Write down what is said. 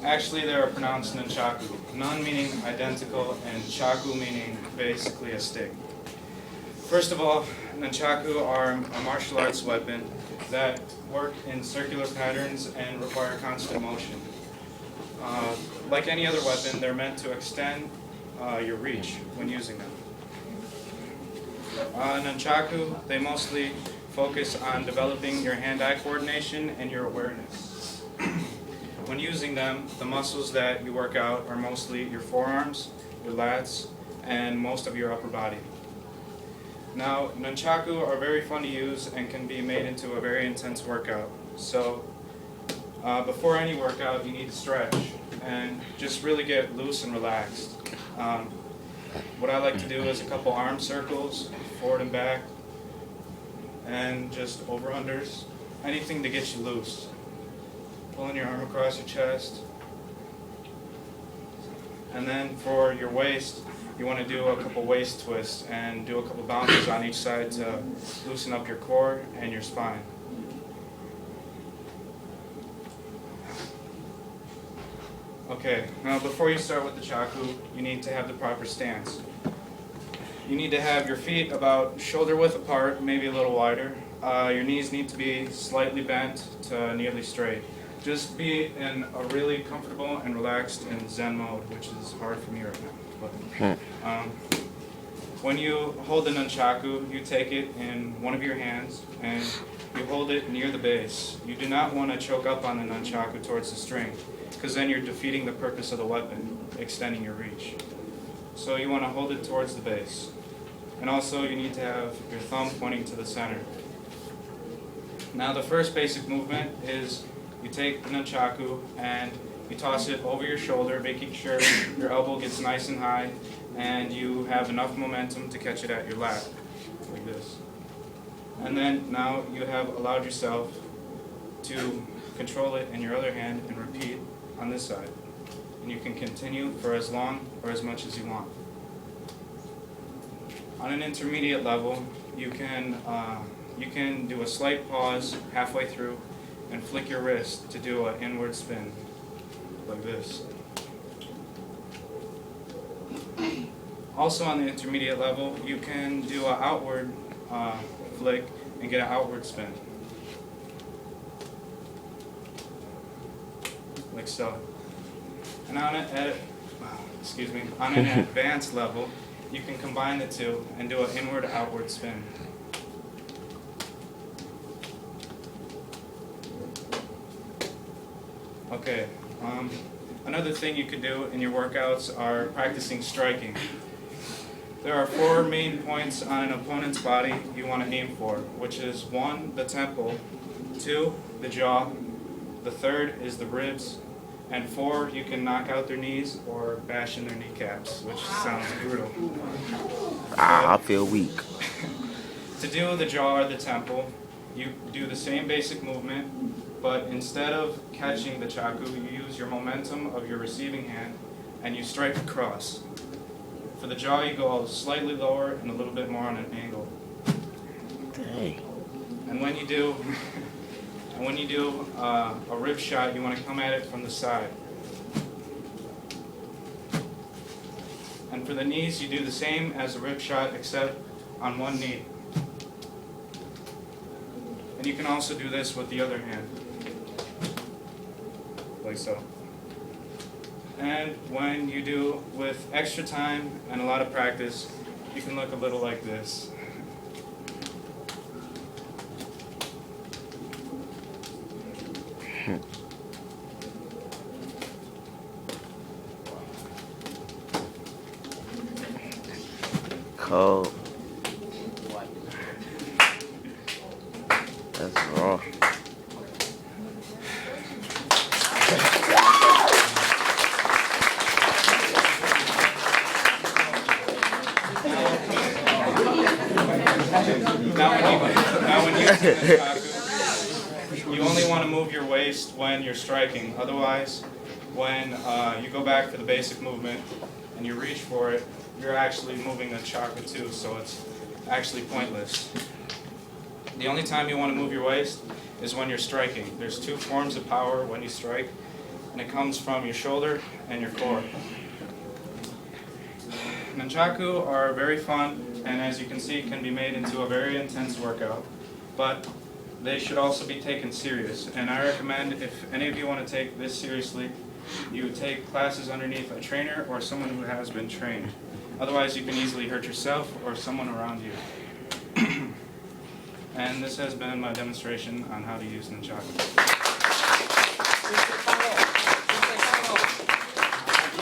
Actually, they are pronounced nunchaku. Nun meaning identical, and chaku meaning basically a stick. First of all, nunchaku are a martial arts weapon that work in circular patterns and require constant motion. Like any other weapon, they're meant to extend your reach when using them. Nunchaku, they mostly focus on developing your hand-eye coordination and your awareness. When using them, the muscles that you work out are mostly your forearms, your lats, and most of your upper body. Now, nunchaku are very fun to use and can be made into a very intense workout. So, before any workout, you need to stretch and just really get loose and relaxed. What I like to do is a couple arm circles, forward and back, and just over-unders, anything to get you loose. Pulling your arm across your chest. And then for your waist, you want to do a couple waist twists and do a couple bounces on each side to loosen up your core and your spine. Okay, now before you start with the chaku, you need to have the proper stance. You need to have your feet about shoulder width apart, maybe a little wider. Your knees need to be slightly bent to nearly straight. Just be in a really comfortable and relaxed and zen mode, which is hard for me right now. But, when you hold the nunchaku, you take it in one of your hands and you hold it near the base. You do not want to choke up on the nunchaku towards the string, because then you're defeating the purpose of the weapon, extending your reach. So you want to hold it towards the base. And also you need to have your thumb pointing to the center. Now the first basic movement is you take the nunchaku and you toss it over your shoulder, making sure your elbow gets nice and high and you have enough momentum to catch it at your lap, like this. And then now you have allowed yourself to control it in your other hand and repeat on this side. And you can continue for as long or as much as you want. On an intermediate level, you can do a slight pause halfway through and flick your wrist to do an inward spin, like this. Also on the intermediate level, you can do an outward flick and get an outward spin, like so. And on an advanced level, you can combine the two and do an inward-outward spin. Okay, another thing you could do in your workouts are practicing striking. There are 4 main points on an opponent's body you want to aim for, which is 1, the temple, 2, the jaw, the 3rd is the ribs, and 4, you can knock out their knees or bash in their kneecaps, which sounds brutal. I feel weak. To do the jaw or the temple, you do the same basic movement, but instead of catching the chaku, you use your momentum of your receiving hand and you strike across. For the jaw, you go slightly lower and a little bit more on an angle. Dang. And when you do a rib shot, you want to come at it from the side. And for the knees, you do the same as a rib shot, except on one knee. And you can also do this with the other hand, like so. And when you do with extra time and a lot of practice, you can look a little like this. Cold. That's raw. Now when you only want to move your waist when you're striking. Otherwise, when you go back for the basic movement and you reach for it, you're actually moving the chakra too, so it's actually pointless. The only time you want to move your waist is when you're striking. There's 2 forms of power when you strike, and it comes from your shoulder and your core. Nunchaku are very fun, and as you can see, can be made into a very intense workout, but they should also be taken serious. And I recommend, if any of you want to take this seriously, you take classes underneath a trainer or someone who has been trained. Otherwise, you can easily hurt yourself or someone around you. And this has been my demonstration on how to use nunchaku.